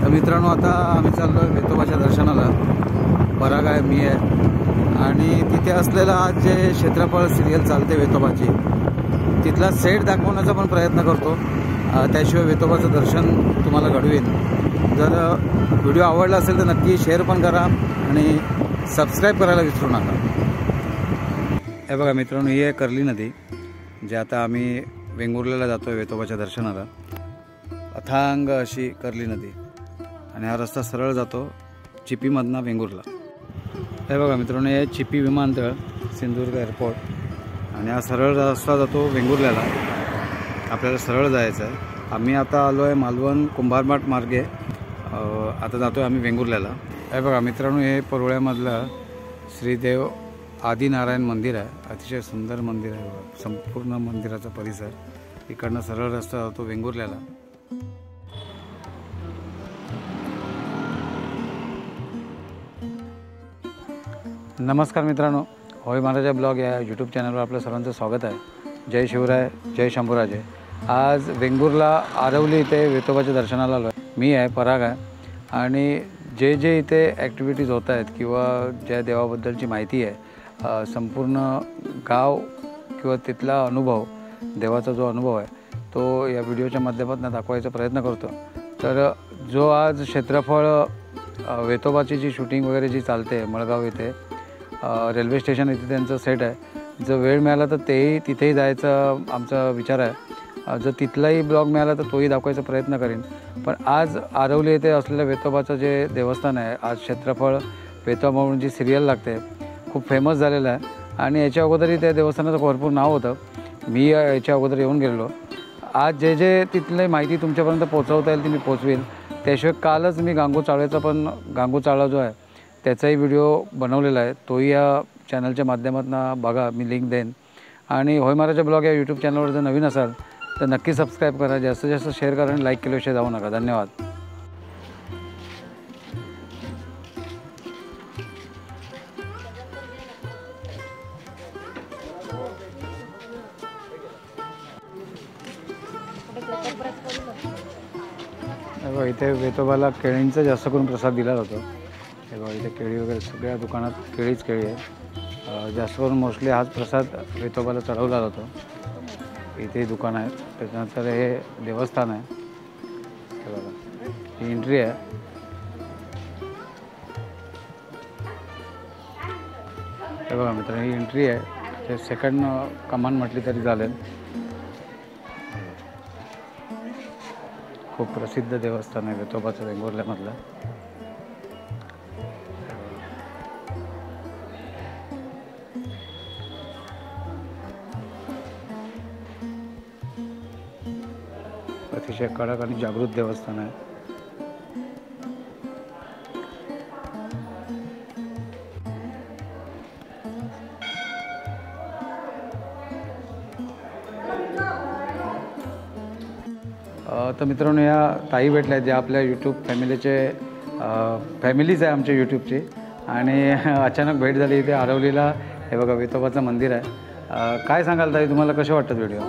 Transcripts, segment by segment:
तर मित्रांनो, आता आम्ही चाललो आहे वेतोबाच्या दर्शनाला. पराग आहे, मी आहे, आणि तिथे असलेलं आज जे क्षेत्रफळ सिरियल चालते वेतोबाची, तिथला सेट दाखवण्याचा पण प्रयत्न करतो. त्याशिवाय वेतोबाचं दर्शन तुम्हाला घडवीन. जर व्हिडिओ आवडला असेल तर नक्की शेअर पण करा आणि सबस्क्राईब करायला विसरू नका. हे बघा मित्रांनो, ही आहे कर्ली नदी, जे आता आम्ही वेंगुर्ल्याला जातो आहे वेतोबाच्या दर्शनाला. अथांग अशी कर्ली नदी, आणि हा रस्ता सरळ जातो चिपीमधनं वेंगुर्ला. हे बघा मित्रांनो, हे चिपी विमानतळ, सिंधुदुर्ग एअरपोर्ट, आणि हा सरळ रस्ता जातो वेंगुर्ल्याला. आपल्याला सरळ जायचं आहे. आम्ही आता आलो आहे मालवण कुंभारमाट मार्गे. आता जातो आहे आम्ही वेंगुर्ल्याला. हे बघा मित्रांनो, हे परोळ्यामधलं श्रीदेव आदिनारायण मंदिर आहे. अतिशय सुंदर मंदिर आहे बघा. संपूर्ण मंदिराचा परिसर. इकडनं सरळ रस्ता जातो वेंगुर्ल्याला. नमस्कार मित्रांनो, होय महाराजा ब्लॉग या यूट्यूब चॅनलवर आपलं सर्वांचं स्वागत आहे. जय शिवराय, जय शंभूराजे. आज वेंगुर्ला आरवली इथे वेतोबाच्या दर्शनाला आलो आहे. मी आहे, पराग आहे, आणि जे इथे ॲक्टिव्हिटीज होत आहेत किंवा ज्या देवाबद्दलची माहिती आहे, संपूर्ण गाव किंवा तिथला अनुभव, देवाचा जो अनुभव आहे तो या व्हिडिओच्या माध्यमातून दाखवायचा प्रयत्न करतो. तर जो आज क्षेत्रफळ वेतोबाची जी शूटिंग वगैरे जी चालते मळगाव इथे, रेल्वे स्टेशन इथे त्यांचं सेट आहे. जर वेळ मिळाला तर तिथेही जायचा आमचा विचार आहे. जर तिथलाही ब्लॉग मिळाला तर तोही दाखवायचा प्रयत्न करीन. पण आज आरवली येथे असलेलं वेतोबाचं जे देवस्थान आहे, आज क्षेत्रफळ वेतोबा म्हणून जी सिरियल लागते, खूप फेमस झालेलं आहे. आणि याच्या अगोदरही त्या देवस्थानाचं भरपूर नाव होतं. मी याच्या अगोदर येऊन गेलेलो. आज जे तिथली माहिती तुमच्यापर्यंत पोहोचवता येईल ती मी पोचवेल. त्याशिवाय कालच मी गांगू चाळा जो आहे त्याचाही व्हिडिओ बनवलेला आहे. तोही या चॅनलच्या माध्यमातून बघा, मी लिंक देईन. आणि होय महाराजा ब्लॉग या यूट्यूब चॅनलवर जर नवीन असाल तर नक्की सबस्क्राईब करा, जास्तीत जास्त शेअर करा, आणि लाईक केल्याशिवाय जाऊ नका. धन्यवाद. इथे वेतोबाला केळींचा जास्त करून प्रसाद दिला जातो. हे बघा, इथे केळी वगैरे सगळ्या दुकानात केळीच केळी आहे. जास्त करून मोस्टली हाच प्रसाद वेतोबाला चढवला जातो. इथेही दुकान आहे. त्याच्यानंतर हे देवस्थान आहे. हे बघा, ही एंट्री आहे. हे बघा मित्रांनो, ही एंट्री आहे. ते सेकंड कमान म्हटली तरी चालेल. खूप प्रसिद्ध देवस्थान आहे वेतोबाचं वेंगुर्ल्यामधलं. अतिशय कडक आणि जागृत देवस्थान आहे. तर मित्रांनो, या ताई भेटल्या ज्या आपल्या यूट्यूब फॅमिलीज आहे आमच्या यूट्यूबची, आणि अचानक भेट झाली इथे आरवलीला. हे बघा, वेतोबाचं मंदिर आहे. काय सांगाल ताई, तुम्हाला कसे वाटतात व्हिडिओ?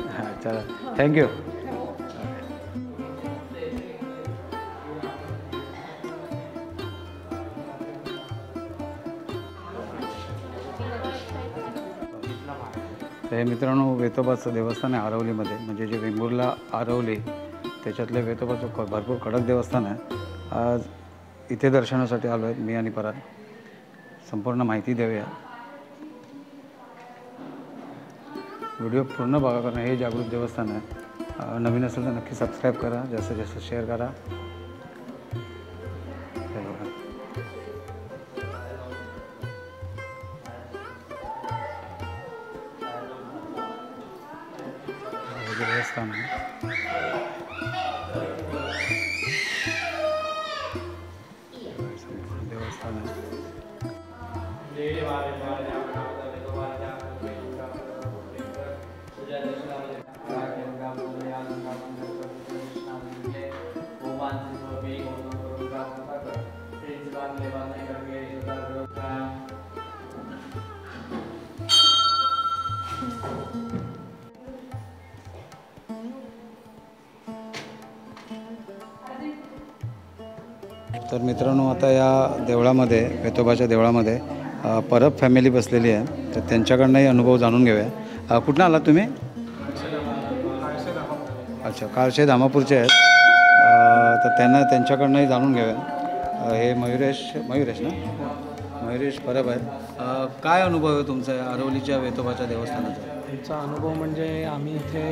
हां, चला, थँक्यू. हे मित्रांनो, वेतोबाचं देवस्थान आहे आरवलीमध्ये, म्हणजे जे वेंगुर्ला आरवली त्याच्यातले वेतोबाचं भरपूर कडक देवस्थान आहे. आज इथे दर्शनासाठी आलो आहे मी आणि पराग. संपूर्ण माहिती देऊया. व्हिडिओ पूर्ण बघा, कारण हे जागृत देवस्थान आहे. नवीन असेल तर नक्की सबस्क्राईब करा, जास्तीत जास्त शेअर करा. हे बघा, देवस्थान आहे. संपूर्ण देवस्थान आहे. तर मित्रांनो, आता या देवळामध्ये, वेतोबाच्या देवळामध्ये परब फॅमिली बसलेली आहे, तर त्यांच्याकडनंही अनुभव जाणून घेऊया. कुठनं आलात तुम्ही? अच्छा, काळशे धामापूरचे आहेत. तर त्यांच्याकडनंही जाणून घेऊया. हे मयुरेश ना, मयुरेश परब आहेत. काय अनुभव आहे तुमचा आरवलीच्या वेतोबाच्या देवस्थानाचा? आमचा अनुभव म्हणजे आम्ही इथे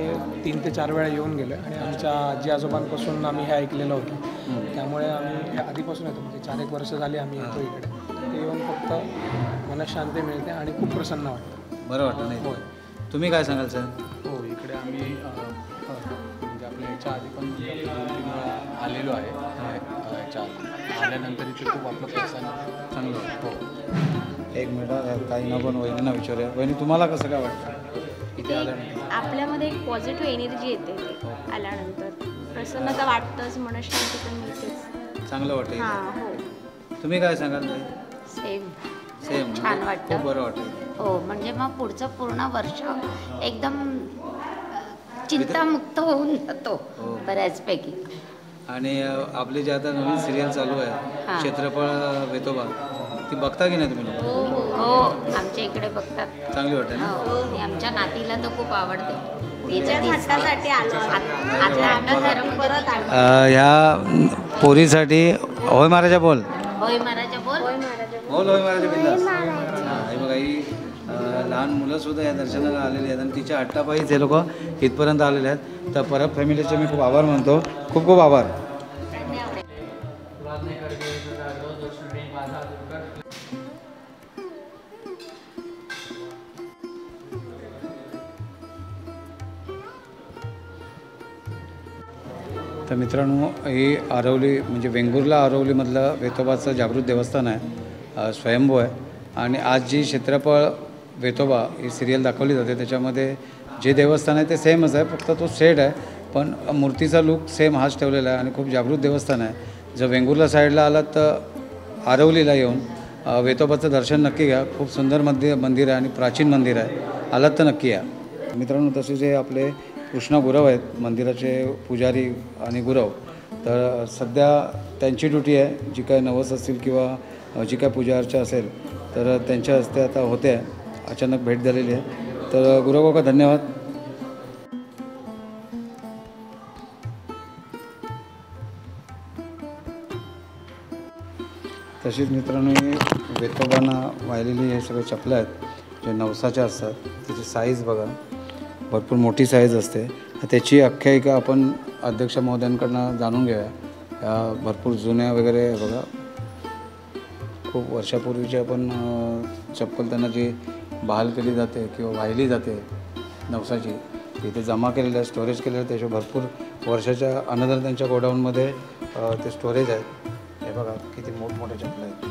3 ते 4 वेळा येऊन गेलो आणि आमच्या आजी आजोबांपासून आम्ही हे ऐकलेलं होतं. त्यामुळे आम्ही आधीपासून येतो, म्हणजे 4-1 वर्ष झाली आम्ही येतो इकडे. ते येऊन फक्त मनात शांती मिळते आणि खूप प्रसन्न वाटतं. बरं वाटतं नाही? होय. तुम्ही काय सांगाल सर? हो, इकडे आम्ही म्हणजे आपल्या याच्या आधी पण 2-3 वेळा आलेलो आहे. आल्यानंतर इथे खूप आपलं प्रसन्न चांगलं हो. एक मिनिट, काही ना पण वहिनींना विचारूया. वहिनी, तुम्हाला कसं काय वाटतं इथे आल्यानंतर? आपल्यामध्ये एक पॉझिटिव्ह एनर्जी येते ते आल्यानंतर. प्रसन्नता वाटतंच, मनशांती पण मिळतेच. चांगलं वाटतं. हां, हो. तुम्ही काय सांगाल? सेम छान वाटतं. खूप बरं वाटतं. हो, म्हणजे मग पुढचं पूर्ण वर्ष एकदम चिंतामुक्त होऊन जातो बऱ्याचपैकी. आणि आपली जे आता नवीन सिरियल चालू आहे, क्षेत्रफळ वेतोबा, ती बघता की नाही तुम्ही लोक? हो, आमच्या इकडे बघतात. चांगली वाटते ना? हो, आणि आमच्या नातीला तर खूप आवडते. हट्टासाठी आलो. ह्या पोरीसाठी होय महाराजा बोल. होय महाराजा बोल. बोल होय महाराजा बिंदास. हे बघा, ही लहान मुलंसुद्धा या दर्शनाला आलेली आहेत आणि तिच्या हट्टापायीच हे लोक इथपर्यंत आलेले आहेत. तर परब फॅमिलीचे मी खूप आभार मानतो. खूप खूप आभार. तर मित्रांनो, ही आरवली म्हणजे वेंगुर्ला आरवलीमधलं वेतोबाचं जागृत देवस्थान आहे, स्वयंभू आहे. आणि आज जी क्षेत्रफळ वेतोबा ही सिरियल दाखवली जाते, त्याच्यामध्ये जे देवस्थान आहे ते सेमच आहे, फक्त तो सेट आहे, पण मूर्तीचा लूक सेम हाच ठेवलेला आहे आणि खूप जागृत देवस्थान आहे. जर वेंगुर्ला साईडला आलात तर आरवलीला येऊन वेतोबाचं दर्शन नक्की घ्या. खूप सुंदर मंदिर आहे आणि प्राचीन मंदिर आहे. आलात तर नक्की या मित्रांनो. तसे जे आपले कृष्णा गुरव आहेत, मंदिराचे पुजारी आणि गुरव, तर सध्या त्यांची ड्युटी आहे. जी काय नवस असतील किंवा जी काय पूजा अर्चा असेल तर त्यांच्या हस्ते आता होते आहे. अचानक भेट झालेली आहे. तर गुरव काका धन्यवाद. तशीच मित्रांनो, वेतोबांना वाहिलेली हे सगळे चपलं आहेत जे नवसाच्या असतात. त्याची साईज बघा, भरपूर मोठी साईज असते. त्याची आख्यायिका आपण अध्यक्ष महोदयांकडनं जाणून घेऊया. या भरपूर जुन्या वगैरे बघा, खूप वर्षापूर्वीची आपण चप्पल त्यांना जी बहाल केली जाते किंवा वाहिली जाते नवसाची, तिथे जमा केलेलं आहे, स्टोरेज केलेलं आहे. त्याच्या भरपूर वर्षाच्या अनदर त्यांच्या गोडाऊनमध्ये ते स्टोरेज आहेत. हे बघा किती मोठमोठे चप्पल आहेत.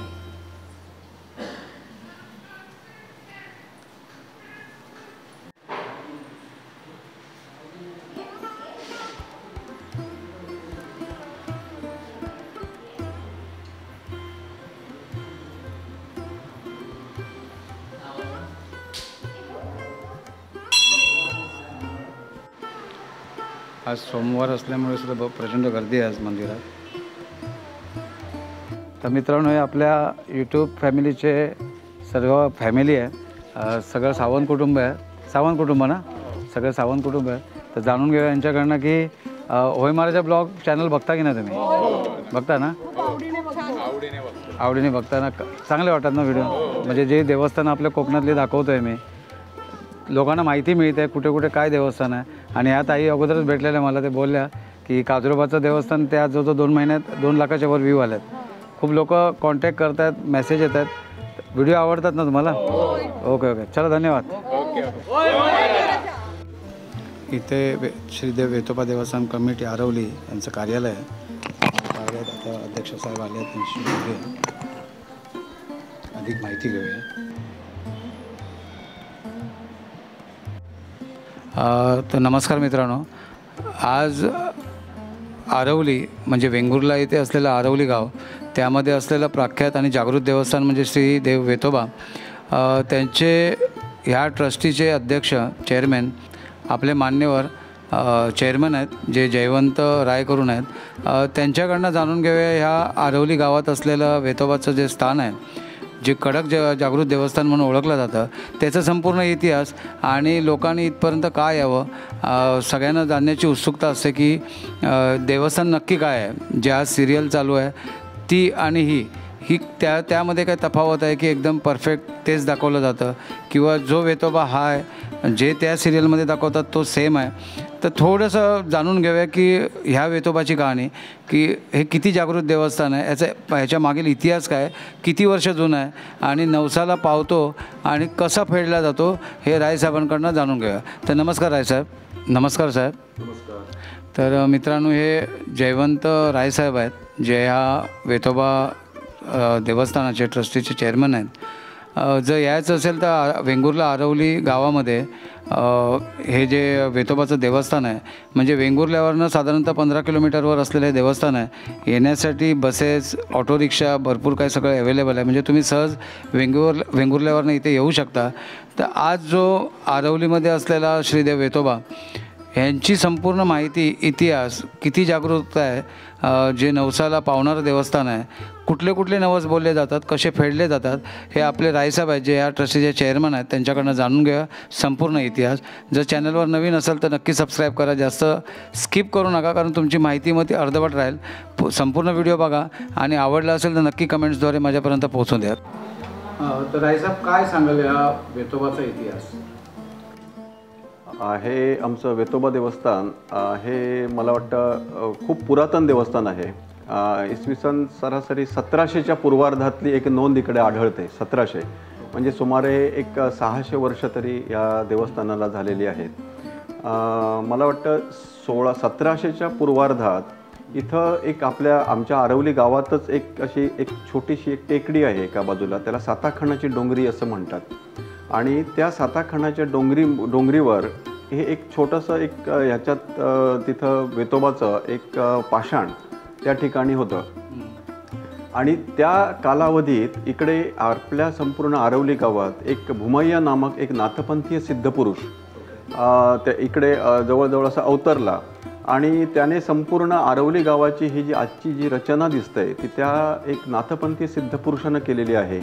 आज सोमवार असल्यामुळे सुद्धा प्रचंड गर्दी आहे आज मंदिरात. तर मित्रांनो, हे आपल्या यूट्यूब फॅमिलीचे सर्व फॅमिली आहे. सगळं सावंत कुटुंब आहे. सावंत कुटुंब ना, सगळं सावंत कुटुंब आहे. तर जाणून घेऊया यांच्याकडनं की होय महाराजा ब्लॉग चॅनल बघता की नाही तुम्ही? बघता ना? आवडीने बघता ना? चांगले वाटतात ना व्हिडिओ? म्हणजे जे देवस्थान आपल्या कोकणातले दाखवतो आहे मी, लोकांना माहिती मिळते कुठे कुठे काय देवस्थान आहे. आणि ह्या ताई अगोदरच भेटलेल्या मला, ते बोलल्या की काजरोबाचं देवस्थान ते आज जवळजवळ 2 महिन्यात 2 लाखाच्या वर व्ह्यू आल्यात. खूप लोक कॉन्टॅक्ट करतात, मेसेज येतात. व्हिडिओ आवडतात ना तुम्हाला? ओके ओके, चला धन्यवाद. इथे श्रीदेव वेतोबा देवस्थान कमिटी आरवली यांचं कार्यालय आहे. आता अध्यक्ष साहेब आले आहेत, त्यांची बोलूया, अधिक माहिती घेऊया. तर नमस्कार मित्रांनो, आज आरवली म्हणजे वेंगुर्ला येथे असलेलं आरवली गाव, त्यामध्ये असलेलं प्रख्यात आणि जागृत देवस्थान म्हणजे श्री देव वेतोबा, त्यांचे ह्या ट्रस्टीचे अध्यक्ष चेअरमॅन आपले मान्यवर चेअरमन आहेत जे जयवंत राय करून आहेत. त्यांच्याकडनं जाणून घेऊया ह्या आरवली गावात असलेलं वेतोबाचं जे स्थान आहे, जे कडक जागृत देवस्थान म्हणून ओळखलं जातं, त्याचा संपूर्ण इतिहास आणि लोकांनी इथपर्यंत का यावं. सगळ्यांना जाणण्याची उत्सुकता असते की देवस्थान नक्की काय आहे. जे आज सिरियल चालू आहे ती आणि ही त्यामध्ये काय तफावत आहे की एकदम परफेक्ट तेच दाखवलं जातं, किंवा जो वेतोबा हा आहे जे त्या सिरियलमध्ये दाखवतात तो सेम आहे. तर थोडंसं जाणून घेऊया की ह्या वेतोबाची कहाणी, की हे किती जागृत देवस्थान आहे, ह्याच्या मागील इतिहास काय, किती वर्ष जुनं आहे आणि नवसाला पावतो आणि कसा फेडला जातो हे रायसाहेबांकडनं जाणून घेऊया. तर नमस्कार रायसाहेब. नमस्कार साहेब. तर मित्रांनो, हे जयवंत रायसाहेब आहेत जे ह्या वेतोबा देवस्थानाचे ट्रस्टीचे चेअरमन आहेत. जर यायचं असेल तर वेंगुर्ला आरवली गावामध्ये हे जे वेतोबाचं देवस्थान आहे, म्हणजे वेंगुर्ल्यावरनं साधारणतः 15 किलोमीटरवर असलेलं हे देवस्थान आहे. येण्यासाठी बसेस, ऑटो रिक्षा भरपूर काही सगळं अवेलेबल आहे, म्हणजे तुम्ही सहज वेंगुर्ल्यावरनं इथे येऊ शकता. तर आज जो आरवलीमध्ये असलेला श्रीदेव वेतोबा ह्यांची संपूर्ण माहिती, इतिहास, किती जागरूकता आहे, जे नवसाला पावणारं देवस्थान आहे, कुठले कुठले नवस बोलले जातात, कसे फेडले जातात, हे आपले रायसाहेब आहेत जे या ट्रस्टीचे चेअरमन आहेत त्यांच्याकडनं जाणून घ्या संपूर्ण इतिहास. जर चॅनलवर नवीन असेल तर नक्की सबस्क्राईब करा, जास्त स्किप करू नका, कारण तुमची माहिती मग ती अर्धवट राहील. संपूर्ण व्हिडिओ बघा आणि आवडला असेल तर नक्की कमेंट्सद्वारे माझ्यापर्यंत पोहोचून द्या. तर रायसाहेब, काय सांगाल या वेतोबाचा इतिहास? हे आमचं वेतोबा देवस्थान हे मला वाटतं खूप पुरातन देवस्थान आहे. इसवी सन सरासरी 1700च्या पूर्वार्धातली एक नोंद इकडे आढळते. 1700 म्हणजे सुमारे एक 600 वर्ष तरी या देवस्थानाला झालेली आहेत. मला वाटतं 1700च्या पूर्वार्धात इथं एक आमच्या आरवली गावातच एक छोटीशी एक टेकडी आहे एका बाजूला, त्याला साताखणाची डोंगरी असं म्हणतात. आणि त्या साताखणाच्या डोंगरीवर हे एक छोटंसं ह्याच्यात तिथं वेतोबाचं एक पाषाण त्या ठिकाणी होतं. आणि त्या कालावधीत इकडे आपल्या संपूर्ण आरवली गावात एक भूमय्या नामक एक नाथपंथीय सिद्धपुरुष त्या इकडे जवळजवळ असा अवतरला. आणि त्याने संपूर्ण आरवली गावाची ही जी आजची जी रचना दिसते ती त्या एक नाथपंथीय सिद्धपुरुषानं केलेली आहे.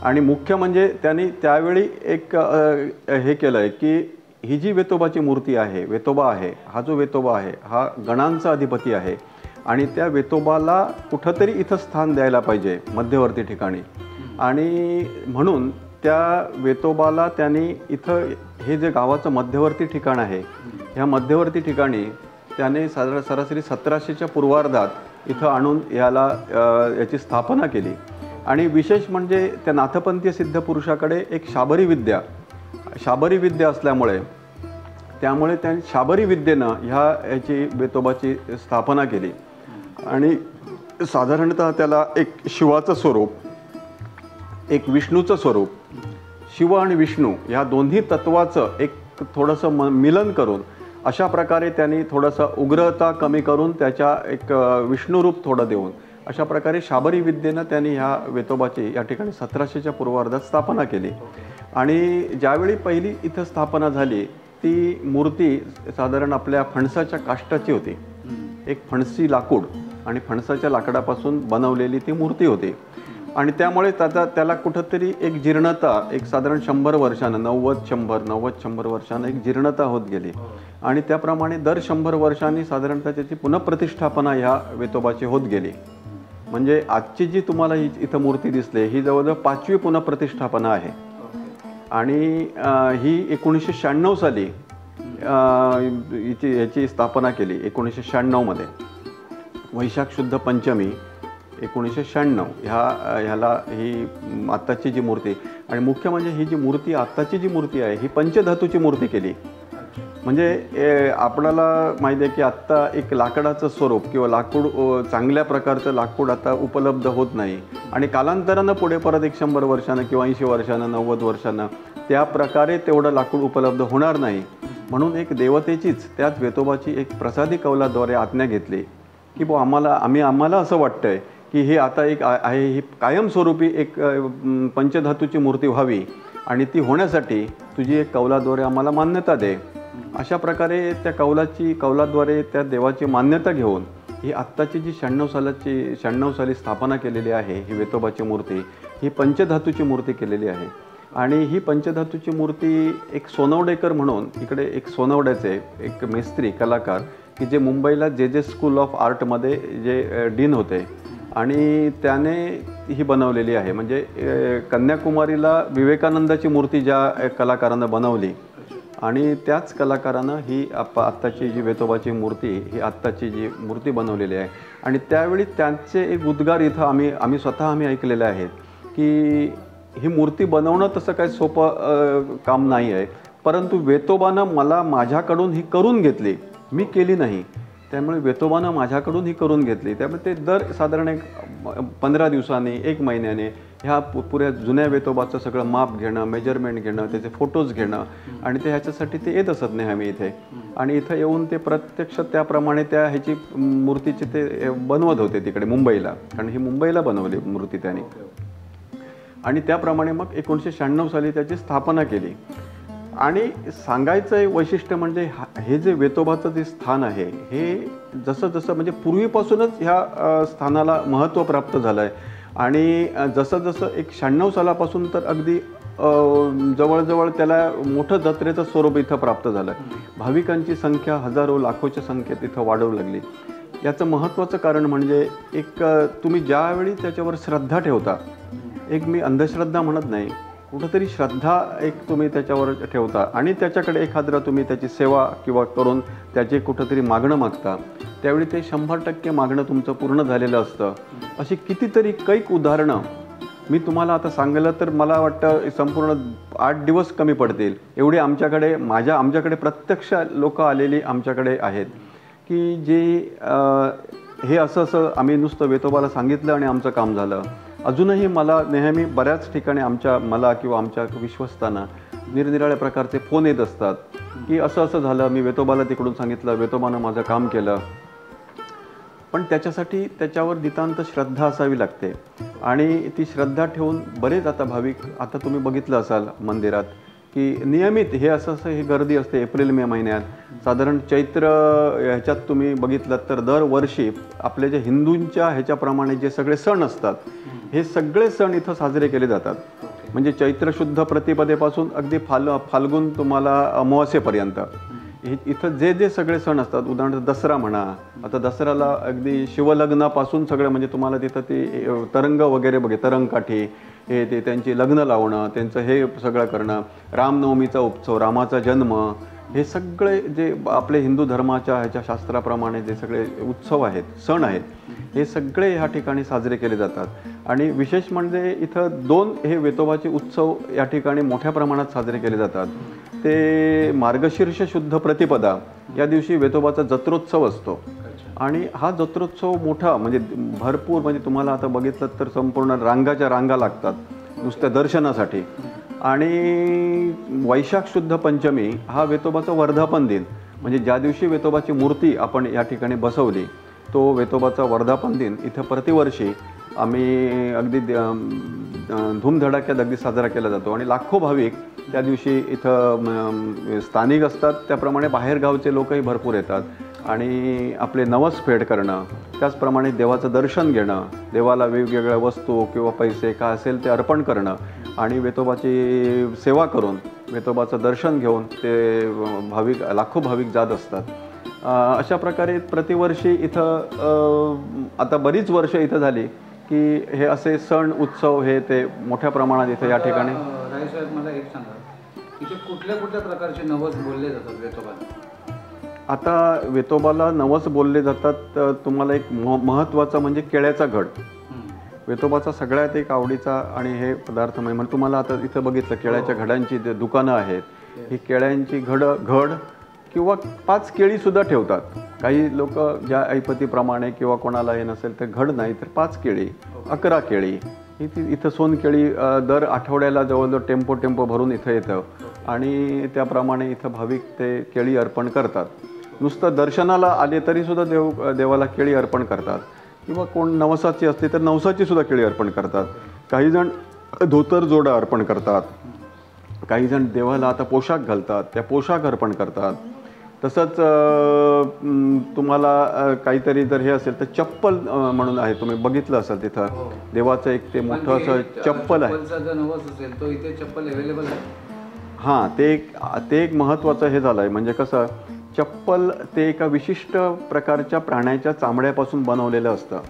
आणि मुख्य म्हणजे त्यांनी त्यावेळी एक हे केलं आहे की ही जी वेतोबाची मूर्ती आहे, वेतोबा आहे, हा जो वेतोबा आहे हा गणांचा अधिपती आहे आणि त्या वेतोबाला कुठंतरी इथं स्थान द्यायला पाहिजे मध्यवर्ती ठिकाणी. आणि म्हणून त्या वेतोबाला त्यांनी इथं हे जे गावाचं मध्यवर्ती ठिकाण आहे, ह्या मध्यवर्ती ठिकाणी त्याने सरासरी 1700च्या पूर्वार्धात इथं आणून याची स्थापना केली. आणि विशेष म्हणजे त्या नाथपंथीय सिद्धपुरुषाकडे एक शाबरी विद्या असल्यामुळे त्यामुळे त्यांनी शाबरी विद्येनं याची वेतोबाची स्थापना केली. आणि साधारणतः त्याला एक शिवाचं स्वरूप, एक विष्णूचं स्वरूप, शिव आणि विष्णू या दोन्ही तत्वाचं एक थोडंसं मिलन करून अशा प्रकारे त्यांनी थोडंसं उग्रता कमी करून त्याच्या एक विष्णुरूप थोडं देऊन अशा प्रकारे शाबरी विद्येनं त्यांनी ह्या वेतोबाची या ठिकाणी 1700च्या पूर्वार्धात स्थापना केली. आणि ज्यावेळी पहिली इथं स्थापना झाली ती मूर्ती साधारण आपल्या फणसाच्या काष्टाची होती. एक फणसी लाकूड आणि फणसाच्या लाकडापासून बनवलेली ती मूर्ती होती. आणि त्यामुळे त्याला कुठंतरी एक जीर्णता एक साधारण 100 वर्षानं 90-100 वर्षानं एक जीर्णता होत गेली. आणि त्याप्रमाणे दर 100 वर्षांनी साधारणतः त्याची पुनःप्रतिष्ठापना ह्या वेतोबाची होत गेली. म्हणजे आजची जी तुम्हाला इथं मूर्ती दिसते ही जवळजवळ 5वी पुनःप्रतिष्ठापना आहे. आणि ही 1996 साली याची स्थापना केली. 1996 मध्ये वैशाख शुद्ध पंचमी 1996 ह्याला ही आत्ताची जी मूर्ती. आणि मुख्य म्हणजे ही जी मूर्ती आत्ताची जी मूर्ती आहे ही पंचधातूची मूर्ती केली. म्हणजे आपल्याला माहिती आहे की आत्ता एक लाकडाचं स्वरूप किंवा लाकूड चांगल्या प्रकारचं लाकूड आता उपलब्ध होत नाही. आणि कालांतरानं पुढे परत 100 वर्षानं किंवा 80 वर्षानं 90 वर्षानं त्या प्रकारे तेवढं लाकूड उपलब्ध होणार नाही. म्हणून एक देवतेचीच त्यात वेतोबाची एक प्रसादी कौलाद्वारे आज्ञा घेतली की आम्हाला असं वाटतंय की हे आता एक आहे ही कायमस्वरूपी एक पंचधातूची मूर्ती व्हावी आणि ती होण्यासाठी तुझी एक कौलाद्वारे आम्हाला मान्यता दे. अशा प्रकारे त्या कौलाद्वारे त्या देवाची मान्यता घेऊन ही आत्ताची जी 96 साली स्थापना केलेली आहे ही वेतोबाची मूर्ती, ही पंचधातूची मूर्ती केलेली आहे. आणि ही पंचधातूची मूर्ती एक सोनवडेकर म्हणून इकडे एक सोनवड्याचे एक मिस्त्री कलाकार की जे मुंबईला जे स्कूल ऑफ आर्टमध्ये जे डीन होते आणि त्याने ही बनवलेली आहे. म्हणजे कन्याकुमारीला विवेकानंदाची मूर्ती ज्या कलाकारानं बनवली आणि त्याच कलाकारानं ही आत्ताची जी वेतोबाची मूर्ती ही आत्ताची जी मूर्ती बनवलेली आहे. आणि त्यावेळी त्यांचे एक उद्गार इथं आम्ही स्वतः ऐकलेले आहेत की ही मूर्ती बनवणं तसं काही सोपं काम नाही आहे, परंतु वेतोबानं मला माझ्याकडून ही करून घेतली, मी केली नाही, त्यामुळे वेतोबानं माझ्याकडून ही करून घेतली. त्यामुळे ते दर साधारण एक 15 दिवसांनी 1 महिन्याने ह्या पुऱ्या जुन्या वेतोबाचं सगळं माप घेणं, मेजरमेंट घेणं, त्याचे फोटोज घेणं आणि ते ह्याच्यासाठी ते येत असत नेहमी इथे. आणि इथं येऊन ते प्रत्यक्ष त्याप्रमाणे त्या ह्याची मूर्तीची ते बनवत होते तिकडे मुंबईला, कारण ही मुंबईला बनवली मूर्ती त्यांनी. आणि त्याप्रमाणे मग 1996 साली त्याची स्थापना केली. आणि सांगायचं एक वैशिष्ट्य म्हणजे हे जे वेतोबाचं जे स्थान आहे हे जसं म्हणजे पूर्वीपासूनच ह्या स्थानाला महत्त्व प्राप्त झालं आहे. आणि जसं 96 सालापासून तर अगदी जवळजवळ त्याला मोठं जत्रेचं स्वरूप इथं प्राप्त झालं आहे. भाविकांची संख्या हजारो लाखोच्या संख्येत इथं वाढवू लागली. याचं महत्त्वाचं कारण म्हणजे एक तुम्ही ज्यावेळी त्याच्यावर श्रद्धा ठेवता, एक मी अंधश्रद्धा म्हणत नाही, कुठंतरी श्रद्धा एक तुम्ही त्याच्यावर ठेवता आणि त्याच्याकडे एखाद्या तुम्ही त्याची सेवा किंवा करून त्याचे कुठंतरी मागणं मागता, त्यावेळी ते 100% मागणं तुमचं पूर्ण झालेलं असतं. अशी कितीतरी कैक उदाहरणं मी तुम्हाला आता सांगायला तर मला वाटतं संपूर्ण 8 दिवस कमी पडतील एवढी आमच्याकडे प्रत्यक्ष लोक आलेली आमच्याकडे आहेत की जे हे असं आम्ही नुसतं वेतोबाला सांगितलं आणि आमचं काम झालं. अजूनही मला नेहमी बऱ्याच ठिकाणी मला किंवा आमच्या विश्वस्तांना निरनिराळ्या प्रकारचे फोन येत असतात की असं झालं, मी वेतोबाला तिकडून सांगितलं, वेतोबानं माझं काम केलं. पण त्याच्यासाठी त्याच्यावर नितांत श्रद्धा असावी लागते. आणि ती श्रद्धा ठेवून बरेच आता भाविक, आता तुम्ही बघितलं असाल मंदिरात की नियमित हे हे गर्दी असते. एप्रिल-मे महिन्यात साधारण चैत्र ह्याच्यात तुम्ही बघितलं तर दरवर्षी आपले जे हिंदूंच्या ह्याच्याप्रमाणे जे सगळे सण असतात हे सगळे सण इथं साजरे केले जातात. म्हणजे चैत्र शुद्ध प्रतिपदेपासून अगदी फाल्गुन तुम्हाला अमावास्येपर्यंत इथं जे सगळे सण असतात, उदाहरणार्थ दसरा म्हणा, आता दसऱ्याला अगदी शिवलग्नापासून सगळं म्हणजे तुम्हाला तिथं ती तरंग वगैरे तरंगकाठी हे ते त्यांची लग्न लावणं, त्यांचं हे सगळं करणं, रामनवमीचा उत्सव, रामाचा जन्म, हे सगळे जे आपले हिंदू धर्माच्या ह्याच्या शास्त्राप्रमाणे जे सगळे उत्सव आहेत, सण आहेत, हे सगळे ह्या ठिकाणी साजरे केले जातात. आणि विशेष म्हणजे इथं 2 हे वेतोबाचे उत्सव या ठिकाणी मोठ्या प्रमाणात साजरे केले जातात. ते मार्गशीर्ष शुद्ध प्रतिपदा या दिवशी वेतोबाचा जत्रोत्सव असतो. आणि हा जत्रोत्सव मोठा म्हणजे भरपूर, म्हणजे तुम्हाला आता बघितलं तर संपूर्ण रांगाच्या रांगा लागतात नुसत्या दर्शनासाठी. आणि वैशाख शुद्ध पंचमी हा वेतोबाचा वर्धापन दिन, म्हणजे ज्या दिवशी वेतोबाची मूर्ती आपण या ठिकाणी बसवली तो वेतोबाचा वर्धापन दिन इथं प्रतिवर्षी आम्ही अगदी धूमधडाक्यात अगदी साजरा केला जातो. आणि लाखो भाविक त्या दिवशी इथं स्थानिक असतात, त्याप्रमाणे बाहेरगावचे लोकही भरपूर येतात. आणि आपले नवस फेड करणं, त्याचप्रमाणे देवाचं दर्शन घेणं, देवाला वेगवेगळ्या वस्तू किंवा पैसे काय असेल ते अर्पण करणं आणि वेतोबाची सेवा करून वेतोबाचं दर्शन घेऊन ते लाखो भाविक जात असतात. अशा प्रकारे प्रतिवर्षी इथं आता बरीच वर्ष इथं झाली की हे असे सण उत्सव हे ते मोठ्या प्रमाणात इथं या ठिकाणी. रायसाहेब, मला एक सांगा, इथे कुठल्या प्रकारचे नवस बोलले जातात वेतोबाला? आता वेतोबाला नवस बोलले जातात. तुम्हाला एक महत्त्वाचा म्हणजे केळ्याचा घड, वेतोबाचा सगळ्यात एक आवडीचा आणि हे पदार्थ म्हणजे तुम्हाला आता इथं बघितलं केळ्याच्या घडांची दुकानं आहेत. ही केळ्यांची घड किंवा 5 केळीसुद्धा ठेवतात. काही लोक ज्या ऐपतीप्रमाणे किंवा कोणाला हे नसेल तर घड नाही तर 5 केळी, 11 केळी इथं सोनकेळी दर आठवड्याला जवळजवळ टेम्पो भरून इथं येतं. आणि त्याप्रमाणे इथं भाविक ते केळी अर्पण करतात. नुसतं दर्शनाला आले तरीसुद्धा देवाला केळी अर्पण करतात. किंवा कोण नवसाची असते तर नवसाची सुद्धा केळी अर्पण करतात. काही जण धोतर जोडा अर्पण करतात. काही जण देवाला आता पोशाख घालतात, त्या पोशाख अर्पण करतात. तसंच तुम्हाला काहीतरी जर हे असेल तर चप्पल म्हणून आहे, तुम्ही बघितलं असेल तिथं देवाचं एक ते मोठं असं चप्पल आहे. जर नवस असेल तो इथे चप्पल अवेलेबल आहे. हां, ते एक महत्त्वाचं हे झालं आहे. म्हणजे कसं चप्पल ते एका विशिष्ट प्रकारच्या प्राण्याच्या चामड्यापासून बनवलेलं असतं.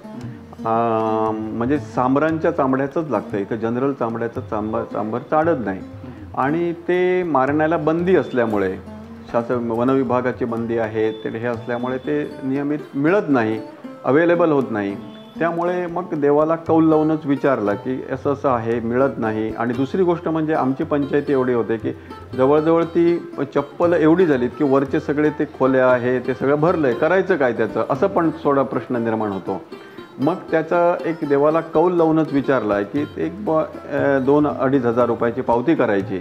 म्हणजे सांबरांच्या चामड्याचंच लागतं, इथं जनरल चामड्याचं चांबर चालत नाही. आणि ते मारण्याला बंदी असल्यामुळे वनविभागाची बंदी आहे, ते हे असल्यामुळे ते नियमित मिळत नाही, अवेलेबल होत नाही. त्यामुळे मग देवाला कौल लावूनच विचारलं की असं असं आहे, मिळत नाही. आणि दुसरी गोष्ट म्हणजे आमची पंचायती एवढी होते की जवळजवळ ती चप्पल एवढी झालीत की वरचे सगळे ते खोल्या आहे ते सगळं भरलं आहे, करायचं काय त्याचं, असं पण थोडा प्रश्न निर्माण होतो. मग त्याचा एक देवाला कौल लावूनच विचारला आहे की एक 2-2.5 हजार रुपयाची पावती करायची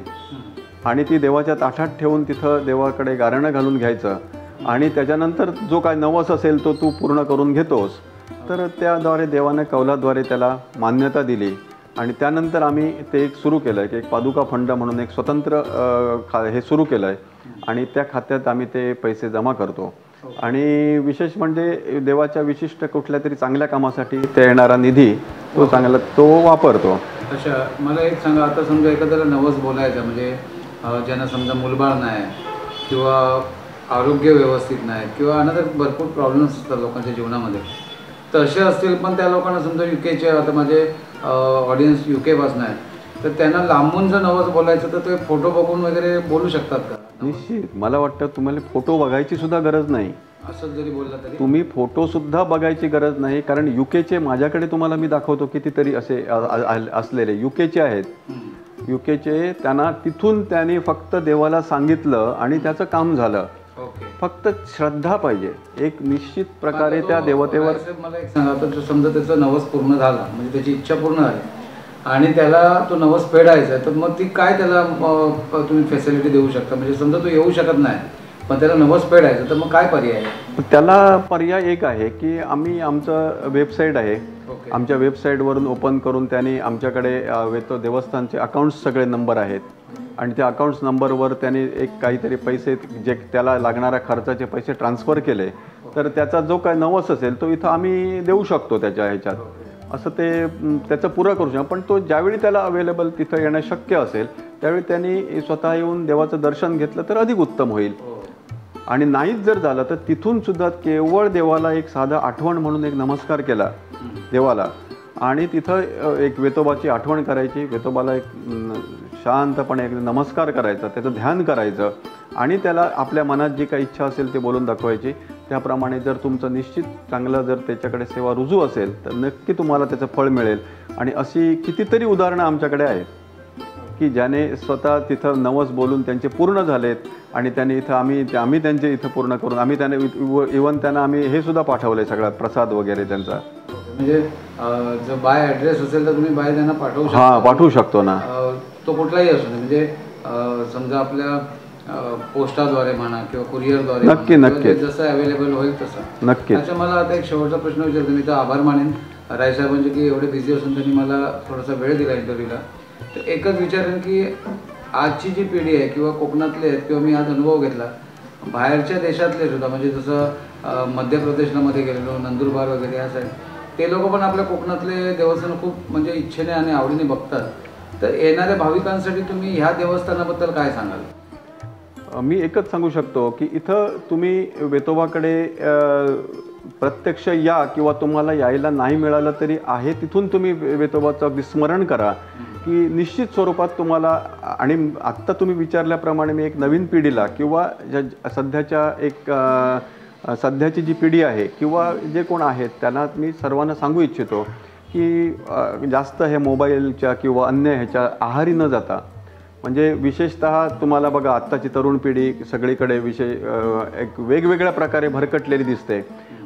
आणि ती देवाच्या ताटात ठेवून तिथं देवाकडे गारणं घालून घ्यायचं आणि त्याच्यानंतर जो काय नवस असेल तो तू पूर्ण करून घेतोस. तर त्याद्वारे देवाने कौलाद्वारे त्याला मान्यता दिली. आणि त्यानंतर आम्ही ते एक सुरू केलं आहे की एक पादुका फंड म्हणून एक स्वतंत्र हे सुरू केलं आहे आणि त्या खात्यात आम्ही ते पैसे जमा करतो. आणि विशेष म्हणजे देवाच्या विशिष्ट कुठल्या तरी चांगल्या कामासाठी ते येणारा निधी तो चांगला तो वापरतो. अच्छा, मला एक सांगा, आता समजा एखाद्याला नवस बोलायचा म्हणजे ज्यांना समजा मुलबाळ नाही किंवा आरोग्य व्यवस्थित नाही किंवा अनदर भरपूर प्रॉब्लेम्स असतात लोकांच्या जीवनामध्ये, तर असे असतील पण त्या लोकांना समजा युकेचे, आता माझे ऑडियन्स युकेपासून आहे, तर त्यांना लांबून जर नवस बोलायचं तर ते फोटो बघून वगैरे बोलू शकतात का? निश्चित. मला वाटतं तुम्हाला फोटो बघायची सुद्धा गरज नाही. असं जरी बोलला तरी तुम्ही फोटोसुद्धा बघायची गरज नाही, कारण युकेचे माझ्याकडे तुम्हाला मी दाखवतो कितीतरी असे असलेले युकेचे आहेत. युकेचे त्यांनी फक्त देवाला सांगितलं आणि त्याचं काम झालं. फक्त श्रद्धा पाहिजे, एक निश्चित प्रकारे त्या देवतेवर. मला एक सांगा, तर समजा त्याचा नवस पूर्ण झाला म्हणजे त्याची इच्छा पूर्ण झाली आणि त्याला तो नवस फेडायचा आहे, तर मग ती काय त्याला तुम्ही फॅसिलिटी देऊ शकता? म्हणजे समजा तो येऊ शकत नाही पण त्याला नवस फेडायचं, तर मग काय पर्याय आहे? त्याला पर्याय एक आहे की आम्ही आमचं वेबसाईट आहे, आमच्या वेबसाईटवरून ओपन करून त्यांनी आमच्याकडे देवस्थानचे अकाउंट्स सगळे नंबर आहेत आणि त्या अकाउंट्स नंबरवर त्यांनी एक काहीतरी पैसे जे त्याला लागणाऱ्या खर्चाचे पैसे ट्रान्सफर केले तर त्याचा जो काय नवस असेल तो इथं आम्ही देऊ शकतो त्याच्या ह्याच्यात. असं ते त्याचं पुरं करू शकतो. पण तो ज्यावेळी त्याला अवेलेबल तिथं येणं शक्य असेल त्यावेळी त्यांनी स्वतः येऊन देवाचं दर्शन घेतलं तर अधिक उत्तम होईल. आणि नाहीच जर झालं तर तिथून सुद्धा केवळ देवाला एक साधा आठवण म्हणून एक नमस्कार केला देवाला आणि तिथं एक वेतोबाची आठवण करायची, वेतोबाला एक शांतपणे एक नमस्कार करायचा, त्याचं ध्यान करायचं आणि त्याला आपल्या मनात जी काही इच्छा असेल ते बोलून दाखवायची. त्याप्रमाणे जर तुमचं निश्चित चांगलं जर त्याच्याकडे सेवा रुजू असेल तर नक्की तुम्हाला त्याचं फळ मिळेल. आणि अशी कितीतरी उदाहरणं आमच्याकडे आहेत की ज्याने स्वतः तिथं नवस बोलून त्यांचे पूर्ण झालेत आणि त्याने इथं आम्ही त्यांचे इथं पूर्ण करून आम्ही त्याने इव्हन त्यांना आम्ही हे सुद्धा पाठवलं आहे, सगळा प्रसाद वगैरे त्यांचा. म्हणजे जर बाय ॲड्रेस असेल तर तुम्ही बाय त्यांना पाठवू शकता? हां, पाठवू शकतो ना. तो कुठलाही असू नये, म्हणजे समजा आपल्या पोस्टाद्वारे म्हणा किंवा कुरिअरद्वारे, नक्की जसं अवेलेबल होईल तसं. नक्की. अच्छा, मला आता एक शेवटचा प्रश्न विचारतो. मी तर आभार मानेन रायसाहेबांचे की एवढे बिझी असून त्यांनी मला थोडासा वेळ दिला इंटरव्ह्यूला. तर एकच विचारेन की आजची जी पिढी आहे किंवा कोकणातले आहेत किंवा मी आज अनुभव घेतला बाहेरच्या देशातले सुद्धा, म्हणजे जसं मध्य प्रदेशमध्ये गेलेलो, नंदुरबार वगैरे या साईड, ते लोक पण आपल्या कोकणातले देवस्थान खूप म्हणजे इच्छेने आणि आवडीने बघतात. तर येणाऱ्या भाविकांसाठी तुम्ही ह्या देवस्थानाबद्दल काय सांगाल? मी एकच सांगू शकतो की इथं तुम्ही वेतोबाकडे प्रत्यक्ष या किंवा तुम्हाला यायला नाही मिळालं तरी आहे तिथून तुम्ही वेतोबाचं अगदी स्मरण करा की निश्चित स्वरूपात तुम्हाला. आणि आत्ता तुम्ही विचारल्याप्रमाणे मी एक नवीन पिढीला किंवा सध्याची जी पिढी आहे किंवा जे कोण आहेत त्यांना मी सर्वांना सांगू इच्छितो की जास्त हे मोबाईलच्या किंवा अन्य ह्याच्या आहारी न जाता, म्हणजे विशेषतः तुम्हाला बघा आत्ताची तरुण पिढी सगळीकडे एक वेगवेगळ्या प्रकारे भरकटलेली दिसते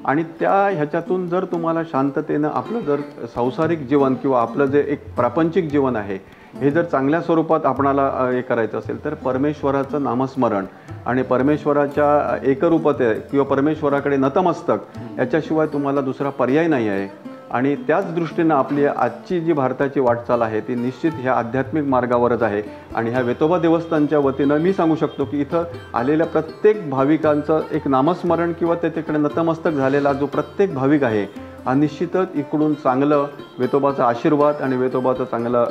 आणि त्या ह्याच्यातून जर तुम्हाला शांततेनं आपलं जर सांसारिक जीवन किंवा आपलं जे एक प्रापंचिक जीवन आहे हे जर चांगल्या स्वरूपात आपणाला हे करायचं असेल तर परमेश्वराचं नामस्मरण आणि परमेश्वराच्या एकरूपते किंवा परमेश्वराकडे नतमस्तक याच्याशिवाय तुम्हाला दुसरा पर्याय नाही आहे. आणि त्याच दृष्टीनं आपली आजची जी भारताची वाटचाल आहे ती निश्चित ह्या आध्यात्मिक मार्गावरच आहे. आणि ह्या वेतोबा देवस्थानच्या वतीनं मी सांगू शकतो की इथं आलेल्या प्रत्येक भाविकांचं एक नामस्मरण किंवा तिकडे नतमस्तक झालेला जो प्रत्येक भाविक आहे हा निश्चितच इकडून चांगलं वेतोबाचा आशीर्वाद आणि वेतोबाचं चांगलं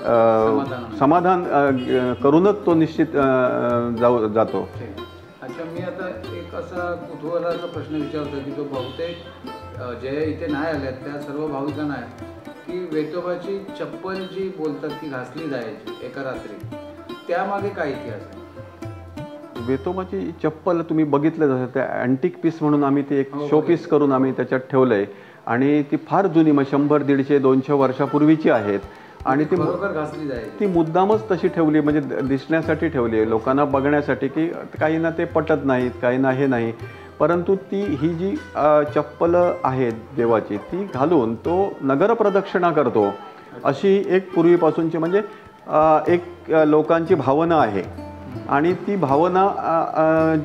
समाधान करूनच तो निश्चित जातो. अच्छा, मी आता एक असा कुतूहलाचा प्रश्न विचारतो की जो बहुतेक जे इथे नाही आले त्या सर्व भाविकांना आहे की वेतोबाची चप्पल जी बोलतात की घासली जायची एका रात्री, त्यामागे काय इतिहास आहे? वेतोबाची चप्पल तुम्ही बघितलं जसं त्या अँटिक पीस म्हणून आम्ही ती एक शो पीस करून आम्ही त्याच्यात ठेवलं आहे आणि ती फार जुनी, मग 100, 150, 200 वर्षापूर्वीची आहेत आणि ती घासली जायची. ती मुद्दामच तशी ठेवली, म्हणजे दिसण्यासाठी ठेवली आहे, लोकांना बघण्यासाठी, की काही ना ते पटत नाहीत, काही ना हे नाही. परंतु ही जी चप्पल आहे देवाची ती घालून तो नगर प्रदक्षिणा करतो अशी एक पूर्वीपासूनची म्हणजे एक लोकांची भावना आहे. आणि ती भावना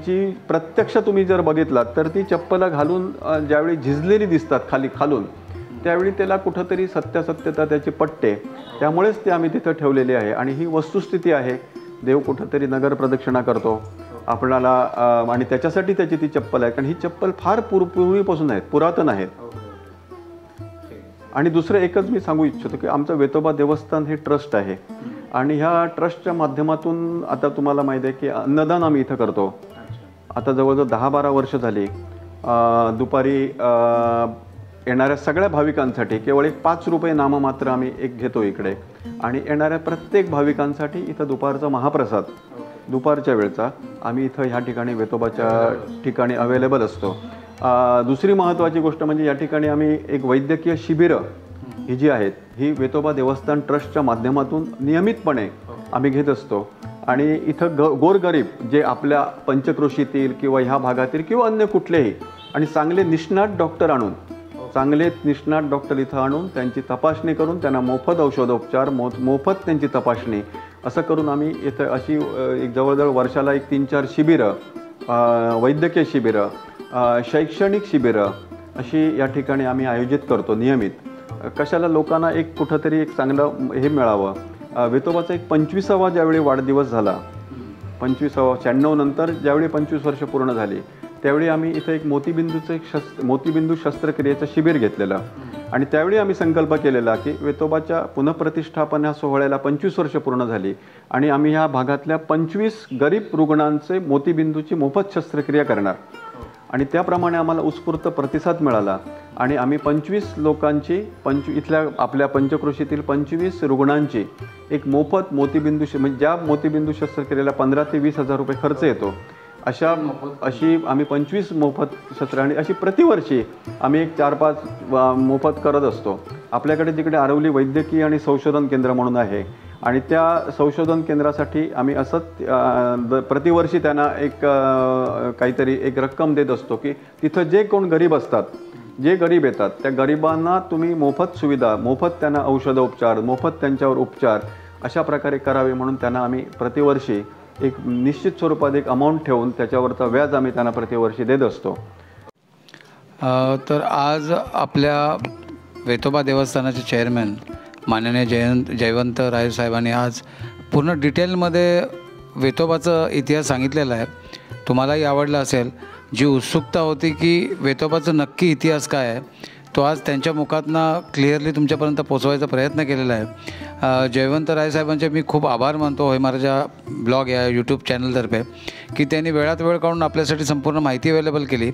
जी प्रत्यक्ष तुम्ही जर बघितलात तर ती चप्पल घालून ज्यावेळी झिजलेली दिसतात खालून त्यावेळी त्याला कुठंतरी सत्यता त्याची पटते. त्यामुळेच ते आम्ही तिथं ठेवलेली आहे. आणि ही वस्तुस्थिती आहे, देव कुठंतरी नगर प्रदक्षिणा करतो आपणाला आणि त्याच्यासाठी त्याची ती चप्पल आहे. कारण ही चप्पल फार पूर्वीपासून आहेत, पुरातन आहेत. आणि दुसरं एकच मी सांगू इच्छितो की आमचं वेतोबा देवस्थान हे ट्रस्ट आहे आणि ह्या ट्रस्टच्या माध्यमातून आता तुम्हाला माहिती आहे की अन्नदान आम्ही इथं करतो. आता जवळजवळ 10-12 वर्ष झाली. दुपारी येणाऱ्या सगळ्या भाविकांसाठी केवळ एक 5 रुपये नाममात्र आम्ही एक घेतो इकडे आणि येणाऱ्या प्रत्येक भाविकांसाठी इथं दुपारचा महाप्रसाद दुपारच्या वेळचा आम्ही इथं ह्या ठिकाणी वेतोबाच्या ठिकाणी अवेलेबल असतो. दुसरी महत्त्वाची गोष्ट म्हणजे या ठिकाणी आम्ही एक वैद्यकीय शिबिरं ही जी आहेत ही वेतोबा देवस्थान ट्रस्टच्या माध्यमातून नियमितपणे आम्ही घेत असतो. आणि इथं गोरगरीब जे आपल्या पंचक्रोशीतील किंवा ह्या भागातील किंवा अन्य कुठलेही आणि चांगले निष्णात डॉक्टर इथं आणून त्यांची तपासणी करून त्यांना मोफत औषधोपचार मोफत त्यांची तपासणी असं करून आम्ही इथं अशी एक जवळजवळ वर्षाला एक 3-4 शिबिरं, वैद्यकीय शिबिरं, शैक्षणिक शिबिरं अशी या ठिकाणी आम्ही आयोजित करतो नियमित. कशाला लोकांना एक कुठंतरी एक चांगलं हे मिळावं. वेतोबाचा एक 25वा ज्यावेळी वाढदिवस झाला, 96 नंतर ज्यावेळी 25 वर्ष पूर्ण झाली त्यावेळी आम्ही इथं एक मोतीबिंदू शस्त्रक्रियेचं शिबिर घेतलेलं आणि त्यावेळी आम्ही संकल्प केलेला की वेतोबाच्या पुनःप्रतिष्ठापना सोहळ्याला 25 वर्ष पूर्ण झाली आणि आम्ही ह्या भागातल्या 25 गरीब रुग्णांचे मोतीबिंदूची मोफत शस्त्रक्रिया करणार. आणि त्याप्रमाणे आम्हाला उत्स्फूर्त प्रतिसाद मिळाला आणि आम्ही 25 लोकांची इथल्या आपल्या पंचक्रोशीतील 25 रुग्णांची एक मोफत म्हणजे ज्या मोतीबिंदू शस्त्रक्रियेला 15,000 ते 20,000 रुपये खर्च येतो अशी आम्ही 25 मोफत शस्त्र आणि अशी प्रतिवर्षी आम्ही एक 4-5 मोफत करत असतो. आपल्याकडे जिकडे आरवली वैद्यकीय आणि संशोधन केंद्र म्हणून आहे आणि त्या संशोधन केंद्रासाठी आम्ही असंच प्रतिवर्षी त्यांना एक काहीतरी एक रक्कम देत असतो की तिथं जे कोण गरीब असतात, जे गरीब येतात त्या गरिबांना तुम्ही मोफत सुविधा, मोफत त्यांना औषधोपचार, मोफत त्यांच्यावर उपचार अशा प्रकारे करावे म्हणून त्यांना आम्ही प्रतिवर्षी एक निश्चित स्वरूपात एक अमाऊंट ठेवून त्याच्यावरचा व्याज आम्ही त्यांना प्रतिवर्षी देत असतो. तर आज आपल्या वेतोबा देवस्थानाचे चेअरमॅन माननीय जयवंत राय साहेबांनी आज पूर्ण डिटेलमध्ये वेतोबाचा इतिहास सांगितलेला आहे. तुम्हालाही आवडला असेल. जी उत्सुकता होती की वेतोबाचा नक्की इतिहास काय आहे तो आज त्यांच्या मुखातनं क्लिअरली तुमच्यापर्यंत पोचवायचा प्रयत्न केलेला आहे. जयवंत राय साहेबांचे मी खूप आभार मानतो होय महाराजा ब्लॉग या यूट्यूब चॅनलतर्फे की त्यांनी वेळात वेळ काढून आपल्यासाठी संपूर्ण माहिती अवेलेबल केली.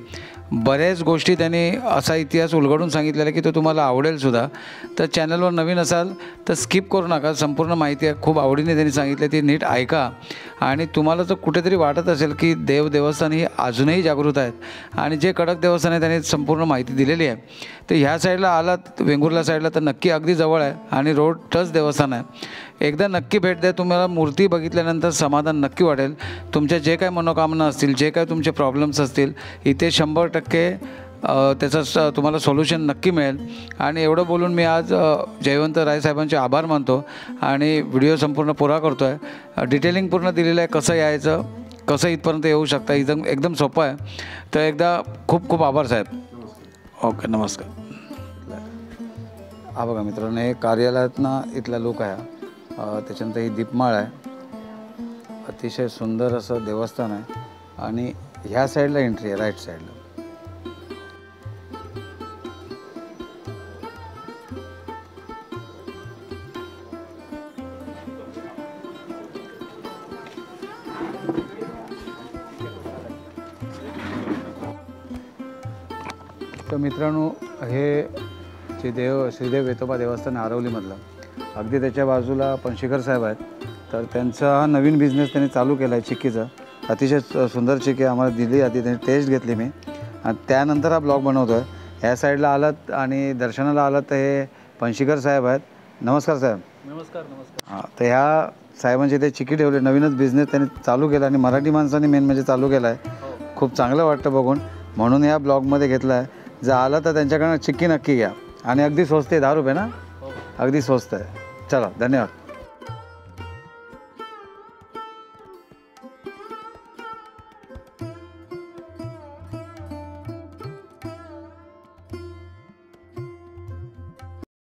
बऱ्याच गोष्टी त्यांनी असा इतिहास उलगडून सांगितलेला की तो तुम्हाला आवडेलसुद्धा. तर चॅनलवर नवीन असाल तर स्किप करू नका. संपूर्ण माहिती खूप आवडीने त्यांनी सांगितली ती नीट ऐका. आणि तुम्हाला जर कुठेतरी वाटत असेल की देवस्थान ही अजूनही जागृत आहेत आणि जे कडक देवस्थान आहे त्यांनी संपूर्ण माहिती दिलेली आहे तर ह्या साईडला आलात वेंगुर्ला साईडला तर नक्की अगदी जवळ आहे आणि रोड टच देवस्थान आहे. एकदा नक्की भेट द्या. तुम्हाला मूर्ती बघितल्यानंतर समाधान नक्की वाटेल. तुमच्या जे काय मनोकामना असतील, जे काय तुमचे प्रॉब्लेम्स असतील इथे 100% त्याचं तुम्हाला सोल्युशन नक्की मिळेल. आणि एवढं बोलून मी आज जयवंत राय साहेबांचे आभार मानतो आणि व्हिडिओ संपूर्ण पुरा करतो आहे. डिटेलिंग पूर्ण दिलेलं आहे कसं यायचं, कसं इथपर्यंत येऊ शकता, एकदम सोपं आहे. तर एकदा खूप खूप आभार साहेब. ओके, नमस्कार. हा बघा मित्रांनो, हे कार्यालयातनं इथला लुक आहे. त्याच्यानंतर ही दीपमाळ आहे. अतिशय सुंदर असं देवस्थान आहे आणि ह्या साईडला एंट्री आहे, राईट साईडला. तर मित्रांनो, हे श्रीदेव वेतोबा देवस्थान आरवलीमधलं, अगदी त्याच्या बाजूला पणशीकर साहेब आहेत. तर त्यांचा हा नवीन बिझनेस त्यांनी चालू केला आहे चिक्कीचा. अतिशय सुंदर चिक्की आम्हाला दिली, आधी त्यांनी टेस्ट घेतली मी, आणि त्यानंतर हा ब्लॉग बनवतो आहे. ह्या साईडला आलात आणि दर्शनाला आलात तर हे पणशीकर साहेब आहेत. नमस्कार साहेब. नमस्कार. नमस्कार. हां, तर ह्या साहेबांचे ते चिक्की ठेवले, नवीनच बिझनेस त्यांनी चालू केला आणि मराठी माणसांनी मेन म्हणजे चालू केला आहे. खूप चांगलं वाटतं बघून, म्हणून या ब्लॉगमध्ये घेतला आहे. जर आलं तर त्यांच्याकडनं चिक्की नक्की घ्या आणि अगदी स्वस्त आहे, 10 रुपये ना, अगदी स्वस्त आहे. चला, धन्यवाद.